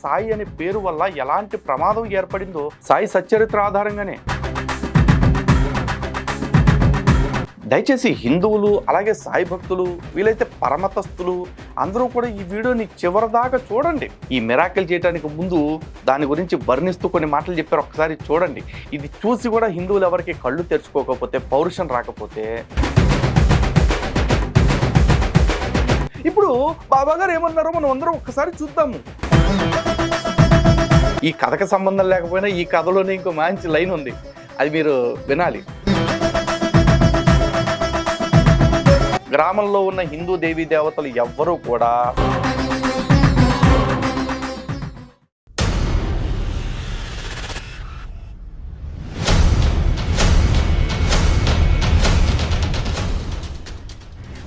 సాయి అనే పేరు వల్ల ఎలాంటి ప్రమాదం ఏర్పడిందో సాయి సచ్చరిత్ర ఆధారంగానే. దయచేసి హిందువులు అలాగే సాయి భక్తులు వీలైతే పరమతస్తులు అందరూ కూడా ఈ వీడియోని చివరిదాకా చూడండి. ఈ మిరాకిల్ చేయడానికి ముందు దాని గురించి వర్ణిస్తూ కొన్ని మాటలు చెప్పారు, ఒకసారి చూడండి. ఇది చూసి కూడా హిందువులు ఎవరికి కళ్ళు తెరుచుకోకపోతే, పౌరుషం రాకపోతే, ఇప్పుడు బాబా గారు ఏమన్నారో మనం అందరం ఒక్కసారి చూద్దాము. ఈ కథకు సంబంధం లేకపోయినా ఈ కథలోనే ఇంకో మంచి లైన్ ఉంది, అది మీరు వినాలి. గ్రామంలో ఉన్న హిందూ దేవీ దేవతలు ఎవ్వరూ కూడా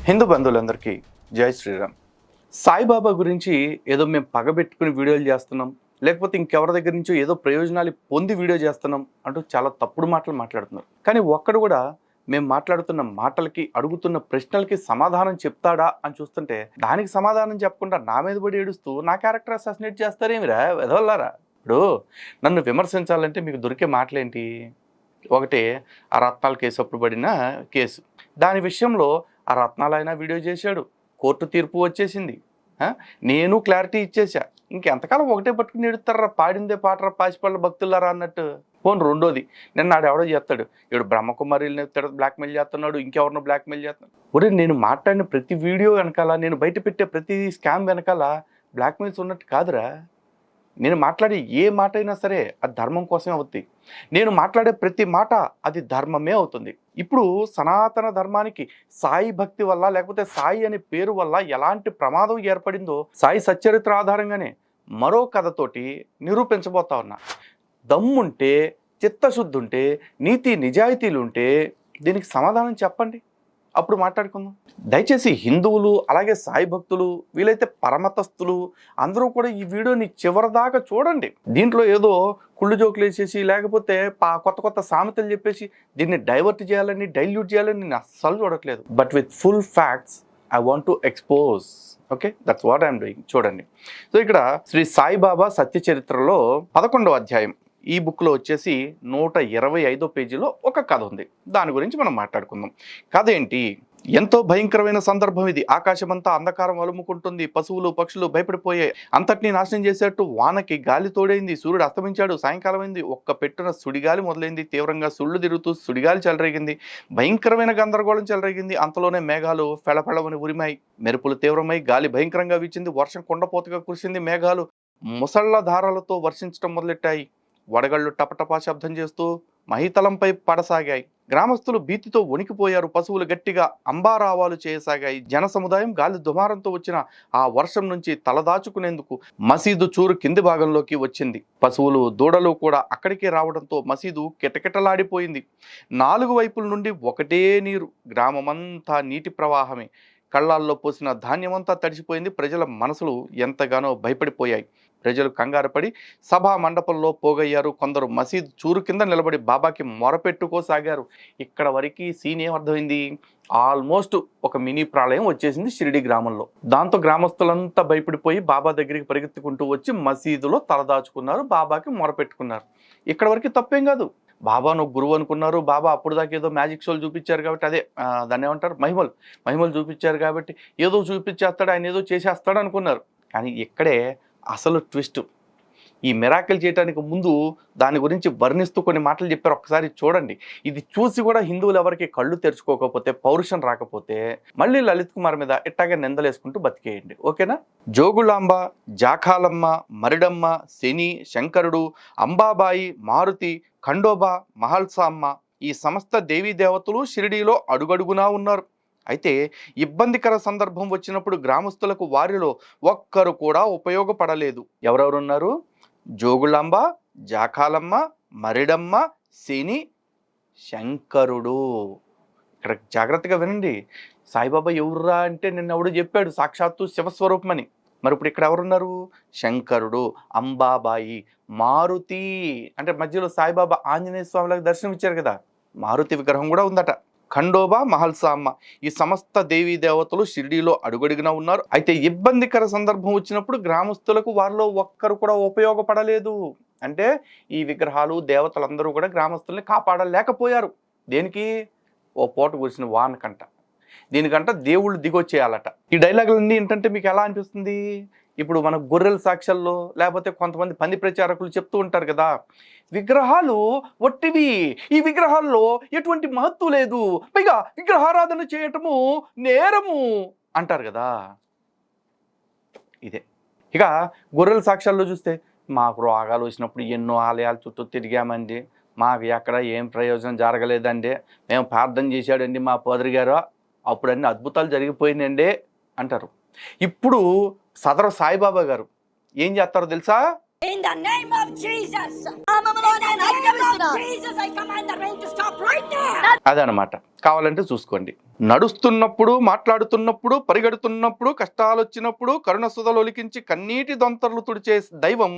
హిందూ బంధువులందరికీ జై శ్రీరామ్. సాయిబాబా గురించి ఏదో మేము పగబెట్టుకుని వీడియోలు చేస్తున్నాం, లేకపోతే ఇంకెవరి దగ్గర నుంచో ఏదో ప్రయోజనాలు పొంది వీడియో చేస్తున్నాం అంటూ చాలా తప్పుడు మాటలు మాట్లాడుతున్నారు. కానీ ఒక్కడు కూడా మేము మాట్లాడుతున్న మాటలకి, అడుగుతున్న ప్రశ్నలకి సమాధానం చెప్తాడా అని చూస్తుంటే దానికి సమాధానం చెప్పకుండా నా మీద పడి ఏడుస్తూ నా క్యారెక్టర్ అసాసినేట్ చేస్తారేమిరా వెదవల్లారా. ఇప్పుడు నన్ను విమర్శించాలంటే మీకు దొరికే మాటలేంటి? ఒకటి, ఆ రత్నాల కేసు అప్పుడు పడిన కేసు, దాని విషయంలో ఆ రత్నాలైనా వీడియో చేశాడు, కోర్టు తీర్పు వచ్చేసింది, నేను క్లారిటీ ఇచ్చేసా. ఇంకెంతకాలం ఒకటే పట్టుకుని ఎడుతారా, పాడిందే పాటరా పాచిపళ్ళ భక్తులారా అన్నట్టు. పోను రెండోది, నిన్న ఆడెవడో చేస్తాడు, ఇప్పుడు బ్రహ్మకుమారిని బ్లాక్మెయిల్ చేస్తున్నాడు, ఇంకెవరినో బ్లాక్మెయిల్ చేస్తున్నాడు. ఒరే, నేను మాట్లాడిన ప్రతి వీడియో వెనకాల, నేను బయట పెట్టే ప్రతి స్కామ్ వెనకాల బ్లాక్మెయిల్స్ ఉన్నట్టు కాదురా. నేను మాట్లాడే ఏ మాట అయినా సరే అది ధర్మం కోసమే అవుతుంది. నేను మాట్లాడే ప్రతి మాట అది ధర్మమే అవుతుంది. ఇప్పుడు సనాతన ధర్మానికి సాయి భక్తి వల్ల, లేకపోతే సాయి అనే పేరు వల్ల ఎలాంటి ప్రమాదం ఏర్పడిందో సాయి సచ్చరిత్ర ఆధారంగానే మరో కథతోటి నిరూపించబోతా ఉన్నా. దమ్ముంటే, చిత్తశుద్ధి ఉంటే, నీతి నిజాయితీలు ఉంటే దీనికి సమాధానం చెప్పండి, అప్పుడు మాట్లాడుకుందాం. దయచేసి హిందువులు అలాగే సాయి భక్తులు వీలైతే పరమతస్తులు అందరూ కూడా ఈ వీడియోని చివరిదాకా చూడండి. దీంట్లో ఏదో కుళ్ళు జోకులు వేసేసి, లేకపోతే కొత్త కొత్త సామెతలు చెప్పేసి దీన్ని డైవర్ట్ చేయాలని, డైల్యూట్ చేయాలని నేను అస్సలు చూడట్లేదు. But with full facts I want to expose. Okay, that's what I'm doing. చూడండి. సో ఇక్కడ శ్రీ సాయిబాబా సత్య చరిత్రలో 11వ అధ్యాయం ఈ బుక్లో వచ్చేసి 125వ పేజీలో ఒక కథ ఉంది. దాని గురించి మనం మాట్లాడుకుందాం. కథ ఏంటి? ఎంతో భయంకరమైన సందర్భం ఇది. ఆకాశమంతా అంధకారం అలుముకుంటుంది, పశువులు పక్షులు భయపడిపోయాయి, అంతటినీ నాశనం చేసేట్టు వానకి గాలి తోడైంది, సూర్యుడు అస్తమించాడు, సాయంకాలం అయింది, ఒక్క పెట్టున సుడిగాలి మొదలైంది, తీవ్రంగా సుళ్ళు తిరుగుతూ సుడిగాలి చెలరేగింది, భయంకరమైన గందరగోళం చెలరేగింది. అంతలోనే మేఘాలు ఫెళఫెళమని ఉరిమాయి, మెరుపులు తీవ్రమై గాలి భయంకరంగా వీచింది, వర్షం కొండపోతగా కురిసింది, మేఘాలు ముసళ్ల ధారాలతో వర్షించడం మొదలెట్టాయి, వడగళ్ళు టపటపా శబ్దం చేస్తూ మహితలంపై పడసాగాయి, గ్రామస్తులు భీతితో వణికిపోయారు, పశువులు గట్టిగా అంబారావాలు చేయసాగాయి, జన సముదాయం గాలి దుమారంతో వచ్చిన ఆ వర్షం నుంచి తలదాచుకునేందుకు మసీదు చూరు కింది భాగంలోకి వచ్చింది. పశువులు దూడలు కూడా అక్కడికే రావడంతో మసీదు కిటకిటలాడిపోయింది. 4 వైపుల నుండి ఒకటే నీరు, గ్రామమంతా నీటి ప్రవాహమే, కళ్ళాల్లో పోసిన ధాన్యమంతా తడిసిపోయింది. ప్రజల మనసులు ఎంతగానో భయపడిపోయాయి. ప్రజలు కంగారుపడి సభా మండపంలో పోగయ్యారు. కొందరు మసీద్ చూరు కింద నిలబడి బాబాకి మొరపెట్టుకోసాగారు. ఇక్కడ వరకు సీన్ ఏమర్థమైంది? ఆల్మోస్ట్ ఒక మినీ ప్రళయం వచ్చేసింది షిరిడి గ్రామంలో. దాంతో గ్రామస్తులంతా భయపడిపోయి బాబా దగ్గరికి పరిగెత్తుకుంటూ వచ్చి మసీదులో తలదాచుకున్నారు, బాబాకి మొరపెట్టుకున్నారు. ఇక్కడ వరకు తప్పేం కాదు. బాబాను గురువు అనుకున్నారు. బాబా అప్పుడు దాకా ఏదో మ్యాజిక్ షోలు చూపించారు కాబట్టి, అదే దాన్ని ఏమంటారు, మహిమలు చూపించారు కాబట్టి ఏదో చూపించేస్తాడు, ఆయన ఏదో చేసేస్తాడు అనుకున్నారు. కానీ ఇక్కడే అసలు ట్విస్ట్. ఈ మిరాకిల్ చేయడానికి ముందు దాని గురించి వర్ణిస్తూ కొన్ని మాటలు చెప్పారు, ఒకసారి చూడండి. ఇది చూసి కూడా హిందువులు ఎవరికి కళ్ళు తెరుచుకోకపోతే, పౌరుషం రాకపోతే మళ్ళీ లలిత్ కుమార్ మీద ఇట్టాగే నిందలేసుకుంటూ బతికేయండి. ఓకేనా? జోగులాంబ, జాఖాలమ్మ, మరిడమ్మ, శని, శంకరుడు, అంబాబాయి, మారుతి, ఖండోబా, మహల్సామ్మ ఈ సమస్త దేవీ దేవతలు షిరిడీలో అడుగడుగునా ఉన్నారు. అయితే ఇబ్బందికర సందర్భం వచ్చినప్పుడు గ్రామస్తులకు వారిలో ఒక్కరు కూడా ఉపయోగపడలేదు. ఎవరెవరున్నారు? జోగులాంబ, జాఖాలమ్మ, మరిడమ్మ, శని, శంకరుడు. ఇక్కడ జాగ్రత్తగా వినండి. సాయిబాబా ఎవర్రా అంటే నిన్న ఎవడు చెప్పాడు సాక్షాత్తు శివస్వరూపమని. మరి ఇప్పుడు ఇక్కడ ఎవరున్నారు? శంకరుడు, అంబాబాయి, మారుతి. అంటే మధ్యలో సాయిబాబా ఆంజనేయ స్వామిలకు దర్శనం ఇచ్చారు కదా, మారుతి విగ్రహం కూడా ఉందట. ఖండోబా, మహల్సామ్మ ఈ సమస్త దేవీ దేవతలు షిరిడీలో అడుగడుగునా ఉన్నారు. అయితే ఇబ్బందికర సందర్భం వచ్చినప్పుడు గ్రామస్తులకు వారిలో ఒక్కరు కూడా ఉపయోగపడలేదు. అంటే ఈ విగ్రహాలు దేవతలందరూ కూడా గ్రామస్తుల్ని కాపాడలేకపోయారు. దేనికి? ఓ పూట కురిసిన వానకంట. దీనికంట దేవుళ్ళు దిగొచ్చేయాలట. ఈ డైలాగులన్నీ ఏంటంటే మీకు ఎలా అనిపిస్తుంది? ఇప్పుడు మన గొర్రెల సాక్ష్యాల్లో లేకపోతే కొంతమంది పంది ప్రచారకులు చెప్తూ ఉంటారు కదా, విగ్రహాలు ఒట్టివి, ఈ విగ్రహాల్లో ఎటువంటి మహత్తు లేదు, పైగా విగ్రహారాధన చేయటము నేరము అంటారు కదా. ఇదే ఇక గొర్రెల సాక్ష్యాల్లో చూస్తే, మాకు రోగాలు వచ్చినప్పుడు ఎన్నో ఆలయాల చుట్టూ తిరిగామండి, మాకు ఎక్కడ ఏం ప్రయోజనం జరగలేదండి, మేము ప్రార్థన చేశాడండి మా పాదరి గారు, అప్పుడు అన్ని అద్భుతాలు జరిగిపోయినండి అంటారు. ఇప్పుడు సదరు సాయిబాబా గారు ఏం చేస్తారో తెలుసా? In the name of Jesus, in the name of Jesus, I command the rain to stop right now. అదనమాట. కావాలంటే చూసుకోండి. నడుస్తున్నప్పుడు, మాట్లాడుతున్నప్పుడు, పరిగెడుతున్నప్పుడు, కష్టాలు వచ్చినప్పుడు కరుణ సుధలు ఒలికించి కన్నీటి దొంతర్లు తుడిచే దైవం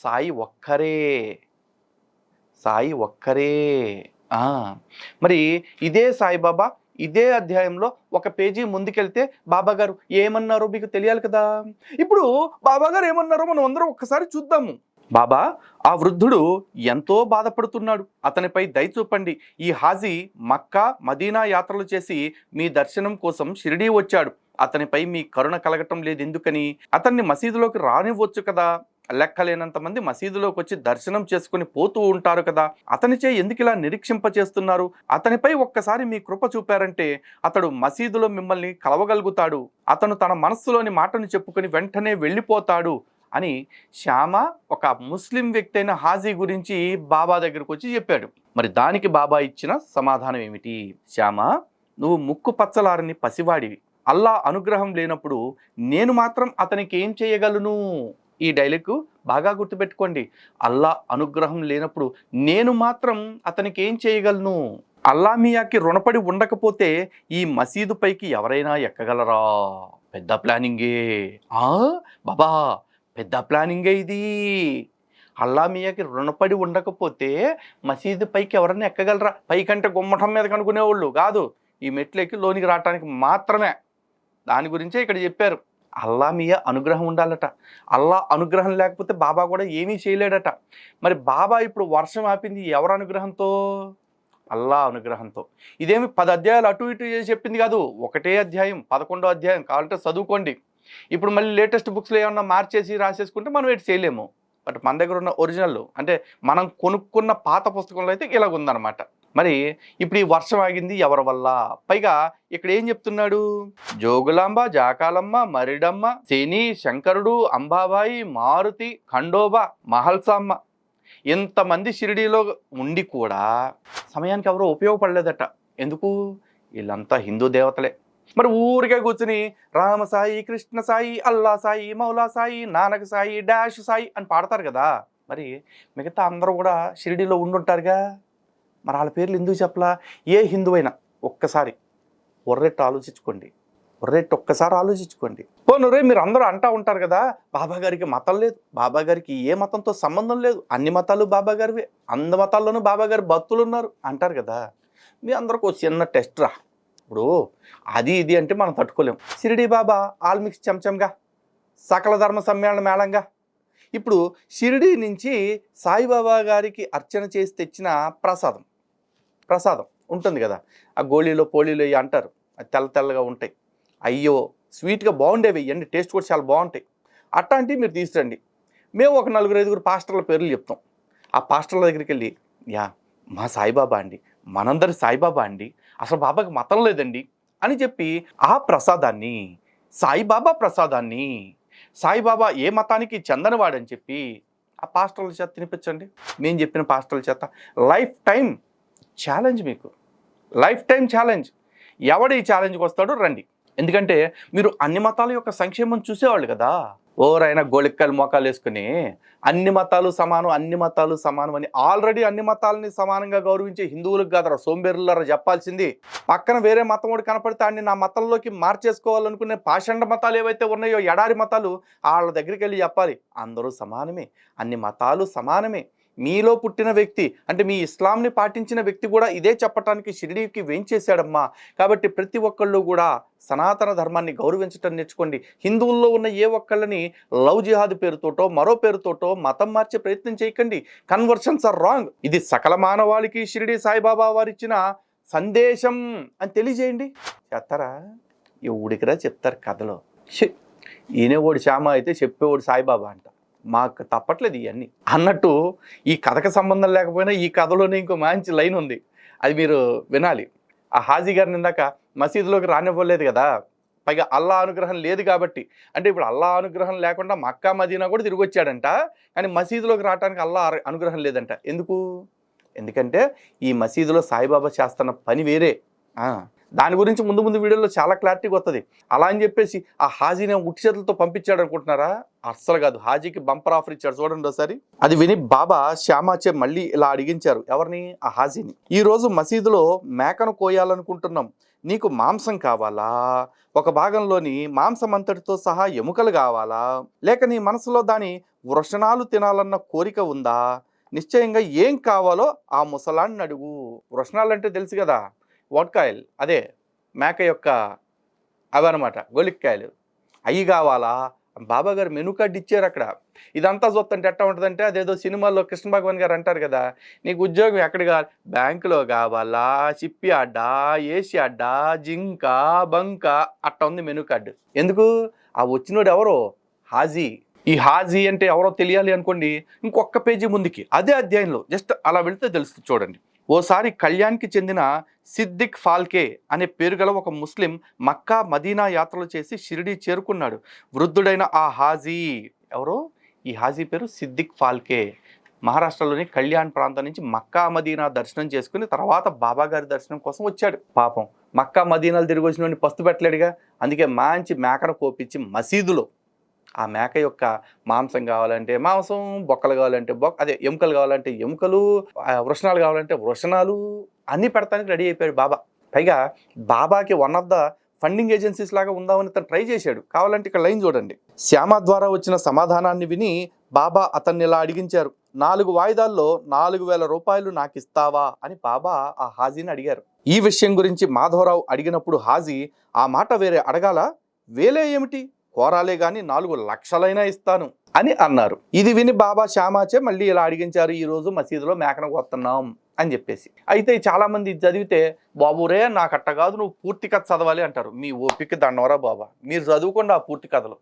సాయి ఒక్కరే. సాయి ఒక్కరే. మరి ఇదే సాయిబాబా ఇదే అధ్యాయంలో ఒక పేజీ ముందుకెళ్తే బాబా గారు ఏమన్నారో మీకు తెలియాలి కదా. ఇప్పుడు బాబా గారు ఏమన్నారో మనం అందరం ఒక్కసారి చూద్దాము. బాబా, ఆ వృద్ధుడు ఎంతో బాధపడుతున్నాడు, అతనిపై దయ చూపండి. ఈ హాజీ మక్కా మదీనా యాత్రలు చేసి మీ దర్శనం కోసం షిరిడీ వచ్చాడు, అతనిపై మీ కరుణ కలగటం లేదు ఎందుకని? అతన్ని మసీదులోకి రానివ్వచ్చు కదా, లెక్కలేనంత మంది మసీదులోకి వచ్చి దర్శనం చేసుకుని పోతూ ఉంటారు కదా, అతనిచే ఎందుకు ఇలా నిరీక్షింప చేస్తున్నారు? అతనిపై ఒక్కసారి మీ కృప చూపారంటే అతడు మసీదులో మిమ్మల్ని కలవగలుగుతాడు, అతను తన మనస్సులోని మాటను చెప్పుకొని వెంటనే వెళ్ళిపోతాడు అని శ్యామ ఒక ముస్లిం వ్యక్తి అయిన హాజీ గురించి బాబా దగ్గరకు వచ్చి చెప్పాడు. మరి దానికి బాబా ఇచ్చిన సమాధానం ఏమిటి? శ్యామ, నువ్వు ముక్కు పచ్చలారని పసివాడివి, అల్లా అనుగ్రహం లేనప్పుడు నేను మాత్రం అతనికి ఏం చేయగలను? ఈ డైలాగ్ బాగా గుర్తుపెట్టుకోండి. అల్లా అనుగ్రహం లేనప్పుడు నేను మాత్రం అతనికి ఏం చేయగలను? అల్లా మియాకి రుణపడి ఉండకపోతే ఈ మసీదు పైకి ఎవరైనా ఎక్కగలరా? పెద్ద ప్లానింగే బాబా, పెద్ద ప్లానింగే ఇది. అల్లా మియాకి రుణపడి ఉండకపోతే మసీదు పైకి ఎవరైనా ఎక్కగలరా? పైకంటే గుమ్మటం మీద కనుక్కునేవాళ్ళు కాదు, ఈ మెట్లెక్కి లోనికి రావడానికి మాత్రమే. దాని గురించే ఇక్కడ చెప్పారు. అల్లా మియా అనుగ్రహం ఉండాలట. అల్లా అనుగ్రహం లేకపోతే బాబా కూడా ఏమీ చేయలేడట. మరి బాబా ఇప్పుడు వర్షం ఆపింది ఎవరు అనుగ్రహంతో? అల్లా అనుగ్రహంతో. ఇదేమి 10 అధ్యాయాలు అటు ఇటు చేసి చెప్పింది కాదు, ఒకటే అధ్యాయం, 11వ అధ్యాయం. కావాలంటే చదువుకోండి. ఇప్పుడు మళ్ళీ లేటెస్ట్ బుక్స్లో ఏమన్నా మార్చేసి రాసేసుకుంటే మనం ఎటు చేయలేము. బట్ మన దగ్గర ఉన్న ఒరిజినల్ అంటే మనం కొనుక్కున్న పాత పుస్తకంలో అయితే ఇలాగ ఉందన్నమాట. మరి ఇప్పుడు ఈ వర్షం ఆగింది ఎవరి వల్ల? పైగా ఇక్కడ ఏం చెప్తున్నాడు? జోగులాంబ, జాకాలమ్మ, మరిడమ్మ, శని, శంకరుడు, అంబాబాయి, మారుతి, ఖండోబా, మహల్సామ్మ ఇంతమంది షిరిడీలో ఉండి కూడా సమయానికి ఎవరో ఉపయోగపడలేదట. ఎందుకు? వీళ్ళంతా హిందూ దేవతలే. మరి ఊరికే కూర్చుని రామ సాయి, కృష్ణ సాయి, అల్లా సాయి, మౌలా సాయి, నానక సాయి, డాష్ సాయి అని పాడతారు కదా. మరి మిగతా అందరూ కూడా షిరిడీలో ఉండుంటారుగా, మరి వాళ్ళ పేర్లు ఎందుకు చెప్పలా? ఏ హిందువైనా ఒక్కసారి ఒర్రెట్టు ఆలోచించుకోండి, ఒక్కసారి ఆలోచించుకోండి. పోనురే మీరు అందరూ అంటూ ఉంటారు కదా, బాబా గారికి మతం లేదు, బాబా గారికి ఏ మతంతో సంబంధం లేదు, అన్ని మతాలు బాబా గారివే, అన్ని మతాల్లోనూ బాబా గారి భక్తులు ఉన్నారు అంటారు కదా. మీ అందరికి ఒక చిన్న టెస్ట్ రా. ఇప్పుడు అది ఇది అంటే మనం తట్టుకోలేం. షిరిడీ బాబా ఆల్మిక్స్ చెంచంగా, సకల ధర్మ సమ్మేళన మేళంగా. ఇప్పుడు షిరిడీ నుంచి సాయిబాబా గారికి అర్చన చేసి తెచ్చిన ప్రసాదం ఉంటుంది కదా, ఆ గోళీలో పోళీలో అంటారు, అది తెల్లగా ఉంటాయి. అయ్యో స్వీట్గా బాగుండేవి, ఇవన్నీ టేస్ట్ కూడా చాలా బాగుంటాయి. అట్లాంటివి మీరు తీసుకురండి. మేము ఒక 4-5 పాస్టర్ల పేర్లు చెప్తాం. ఆ పాస్టర్ల దగ్గరికి వెళ్ళి, యా మా సాయిబాబా అండి, మనందరి సాయిబాబా అండి, అసలు బాబాకి మతం లేదండి అని చెప్పి ఆ ప్రసాదాన్ని, సాయిబాబా ప్రసాదాన్ని, సాయిబాబా ఏ మతానికి చెందనివాడని చెప్పి ఆ పాస్టర్ల చేత తినిపించండి. మేము చెప్పిన పాస్టర్ల చేత. లైఫ్ టైం ఛాలెంజ్, మీకు లైఫ్ టైం ఛాలెంజ్. ఎవడు ఈ ఛాలెంజ్కి వస్తాడో రండి. ఎందుకంటే మీరు అన్ని మతాల యొక్క సంక్షేమం చూసేవాళ్ళు కదా. ఓరైనా గోళిక్కలు మోకాలు వేసుకుని అన్ని మతాలు సమానం అని ఆల్రెడీ అన్ని మతాలని సమానంగా గౌరవించే హిందువులకు కాదరా సోంబేరులారా చెప్పాల్సింది. పక్కన వేరే మతం వాడు కనపడితే అన్ని నా మతంలోకి మార్చేసుకోవాలనుకునే పాషండ మతాలు ఏవైతే ఉన్నాయో, ఎడారి మతాలు, వాళ్ళ దగ్గరికి వెళ్ళి చెప్పాలి అందరూ సమానమే, అన్ని మతాలు సమానమే, మీలో పుట్టిన వ్యక్తి అంటే మీ ఇస్లాంని పాటించిన వ్యక్తి కూడా ఇదే చెప్పటానికి షిరిడీకి వేంచేశాడమ్మా. కాబట్టి ప్రతి ఒక్కళ్ళు కూడా సనాతన ధర్మాన్ని గౌరవించటం నేర్చుకోండి. హిందువుల్లో ఉన్న ఏ ఒక్కళ్ళని లవ్ జిహాద్ పేరుతోటో మరో పేరుతోటో మతం మార్చే ప్రయత్నం చేయకండి. Conversions are wrong. ఇది సకల మానవాళికి షిరిడి సాయిబాబా వారిచ్చిన సందేశం అని తెలియజేయండి. చేస్తారా? ఎవడికిరా చెప్తారు కథలో. ఈయనేవాడు శ్యామ అయితే చెప్పేవాడు సాయిబాబా అంట. మాకు తప్పట్లేదు ఇవన్నీ అన్నట్టు. ఈ కథకు సంబంధం లేకపోయినా ఈ కథలోనే ఇంకో మంచి లైన్ ఉంది, అది మీరు వినాలి. ఆ హాజీ గారిని ఇందాక మసీదులోకి రానివ్వలేదు కదా, పైగా అల్లా అనుగ్రహం లేదు కాబట్టి. అంటే ఇప్పుడు అల్లా అనుగ్రహం లేకుండా మక్కా మదీనా కూడా తిరిగి వచ్చాడంట, కానీ మసీదులోకి రావడానికి అల్లా అనుగ్రహం లేదంట. ఎందుకంటే ఈ మసీదులో సాయిబాబా చేస్తున్న పని వేరే. దాని గురించి ముందు ముందు వీడియోలో చాలా క్లారిటీగా వస్తుంది. అలా అని చెప్పేసి ఆ హాజీని ఉట్టి చేతులతో పంపించాడు అనుకుంటున్నారా? అస్సలు కాదు. హాజీకి బంపర్ ఆఫర్ ఇచ్చాడు, చూడండి ఒకసారి. అది విని బాబా శ్యామాచే మళ్ళీ ఇలా అడిగించారు. ఎవరిని? ఆ హాజీని. ఈ రోజు మసీదులో మేకను కోయాలనుకుంటున్నాం, నీకు మాంసం కావాలా? ఒక భాగంలోని మాంసం అంతటితో సహా ఎముకలు కావాలా? లేక నీ మనసులో దాని వృషణాలు తినాలన్న కోరిక ఉందా? నిశ్చయంగా ఏం కావాలో ఆ ముసలాన్ని అడుగు. వృషణాలు అంటే తెలుసు కదా, వడ్కాయలు, అదే మేక యొక్క అవన్నమాట, గొలిక్కాయలు. అవి కావాలా? బాబా గారు మెనూ కార్డు ఇచ్చారు అక్కడ. ఇదంతా చూస్తుంటే ఎట్టా ఉంటుందంటే అదేదో సినిమాల్లో కృష్ణ భగవాన్ గారు అంటారు కదా, నీకు ఉద్యోగం ఎక్కడ కావాలి? బ్యాంకులో కావాలా, షిప్ యార్డా, ఏషియాడ్డా, జింక, బంక, అట్టా ఉంది మెనూ కార్డు. ఎందుకు? ఆ వచ్చినోడు ఎవరో హాజీ. ఈ హాజీ అంటే ఎవరో తెలియాలి అనుకోండి, ఇంకొక పేజీ ముందుకి అదే అధ్యాయంలో జస్ట్ అలా వెళితే తెలుస్తుంది. చూడండి. ఓసారి కళ్యాణ్కి చెందిన సిద్దిక్ ఫాల్కే అనే పేరు గల ఒక ముస్లిం మక్కా మదీనా యాత్రలు చేసి షిరిడీ చేరుకున్నాడు. వృద్ధుడైన ఆ హాజీ ఎవరో? ఈ హాజీ పేరు సిద్దిక్ ఫాల్కే. మహారాష్ట్రలోని కళ్యాణ్ ప్రాంతం నుంచి మక్కా మదీనా దర్శనం చేసుకుని తర్వాత బాబా గారి దర్శనం కోసం వచ్చాడు. పాపం మక్కా మదీనాలు తిరిగి వచ్చిన పస్తు పెట్టలేడుగా, అందుకే మంచి మేకను కోపించి మసీదులో ఆ మేక యొక్క మాంసం కావాలంటే మాంసం, బొక్కలు కావాలంటే అదే ఎముకలు కావాలంటే ఎముకలు, వృషణాలు కావాలంటే వృషణాలు అన్నీ పెడతానికి రెడీ అయిపోయాడు బాబా. పైగా బాబాకి one of the funding agencies లాగా ఉందామని తను ట్రై చేశాడు. కావాలంటే ఇక్కడ లైన్ చూడండి. శ్యామ ద్వారా వచ్చిన సమాధానాన్ని విని బాబా అతన్ని ఇలా అడిగించారు. 4 వాయిదాల్లో 4,000 రూపాయలు నాకు ఇస్తావా అని బాబా ఆ హాజీని అడిగారు. ఈ విషయం గురించి మాధవరావు అడిగినప్పుడు హాజీ, ఆ మాట వేరే అడగాల, వేలే ఏమిటి, కోరాలే గాని 4 లక్షలైనా ఇస్తాను అని అన్నారు. ఇది విని బాబా శ్యామాచే మళ్ళీ ఇలా అడిగించారు, ఈ రోజు మసీదులో మేకను కొత్తన్నాం అని చెప్పేసి. అయితే చాలా మంది చదివితే, బాబురే నాకు అట్ట కాదు, నువ్వు పూర్తి కథ చదవాలి అంటారు. మీ ఓపిక దండవరా బాబా, మీరు చదువుకోండి ఆ పూర్తి కథలు.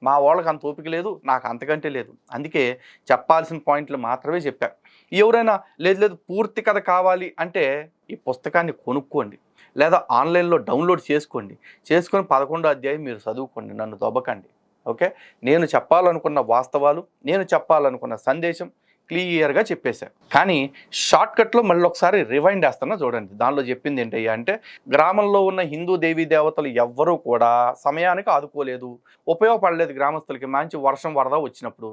మా వాళ్ళకి అంత ఓపిక లేదు, నాకు అంతకంటే లేదు. అందుకే చెప్పాల్సిన పాయింట్లు మాత్రమే చెప్పాను. ఎవరైనా లేదు పూర్తి కథ కావాలి అంటే ఈ పుస్తకాన్ని కొనుక్కోండి, లేదా ఆన్లైన్లో డౌన్లోడ్ చేసుకొని 11వ అధ్యాయం మీరు చదువుకోండి, నన్ను దొబ్బకండి. ఓకే, నేను చెప్పాలనుకున్న వాస్తవాలు, నేను చెప్పాలనుకున్న సందేశం క్లియర్గా చెప్పేశాను. కానీ షార్ట్కట్లో మళ్ళీ ఒకసారి రివైండ్ వేస్తున్నా చూడండి. దానిలో చెప్పింది ఏంటయ్యా అంటే, గ్రామంలో ఉన్న హిందూ దేవీ దేవతలు ఎవ్వరూ కూడా సమయానికి ఆదుకోలేదు, ఉపయోగపడలేదు గ్రామస్తులకి. మంచి వర్షం వరద వచ్చినప్పుడు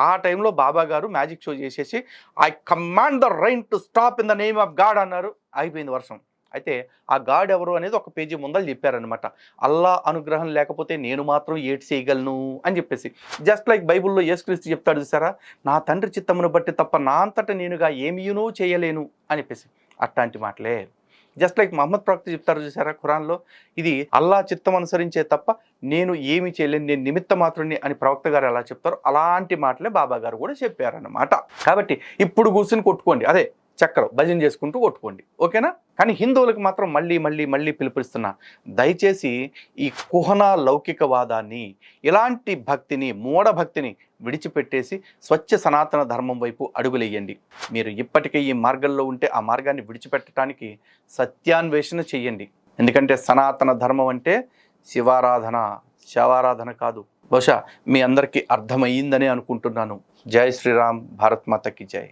ఆ టైంలో బాబా గారు మ్యాజిక్ షో చేసేసి I command the rain to stop in the name of God అన్నారు. అయిపోయింది వర్షం. అయితే ఆ గాడ్ ఎవరు అనేది ఒక పేజీ ముందలు చెప్పారనమాట. అల్లా అనుగ్రహం లేకపోతే నేను మాత్రం ఏటి చేయగలను అని చెప్పేసి. జస్ట్ లైక్ బైబుల్లో యేసుక్రీస్తు చెప్తాడు చూసారా, నా తండ్రి చిత్తమును బట్టి తప్ప నా అంతటా నేనుగా ఏమీనూ చేయలేను అని చెప్పేసి. అట్లాంటి మాటలే. జస్ట్ లైక్ మహమ్మద్ ప్రవక్త చెప్తారు చూసారా ఖురాన్లో, ఇది అల్లా చిత్తం అనుసరించే తప్ప నేను ఏమి చేయలేను, నేను నిమిత్త మాత్రుని అని ప్రవక్త గారు ఎలా చెప్తారో అలాంటి మాటలే బాబా గారు కూడా చెప్పారన్నమాట. కాబట్టి ఇప్పుడు కూర్చుని కొట్టుకోండి, అదే చక్కర భజన చేసుకుంటూ కొట్టుకోండి, ఓకేనా? కానీ హిందువులకు మాత్రం మళ్ళీ పిలుపునిస్తున్నా, దయచేసి ఈ కుహన లౌకికవాదాన్ని, ఇలాంటి భక్తిని, మూఢభక్తిని విడిచిపెట్టేసి స్వచ్ఛ సనాతన ధర్మం వైపు అడుగులేయండి. మీరు ఇప్పటికే ఈ మార్గంలో ఉంటే ఆ మార్గాన్ని విడిచిపెట్టడానికి సత్యాన్వేషణ చెయ్యండి. ఎందుకంటే సనాతన ధర్మం అంటే శివారాధన, శవారాధన కాదు. బహుశా మీ అందరికీ అర్థమయ్యిందని అనుకుంటున్నాను. జై శ్రీరామ్, భారత్ మాతకి జై.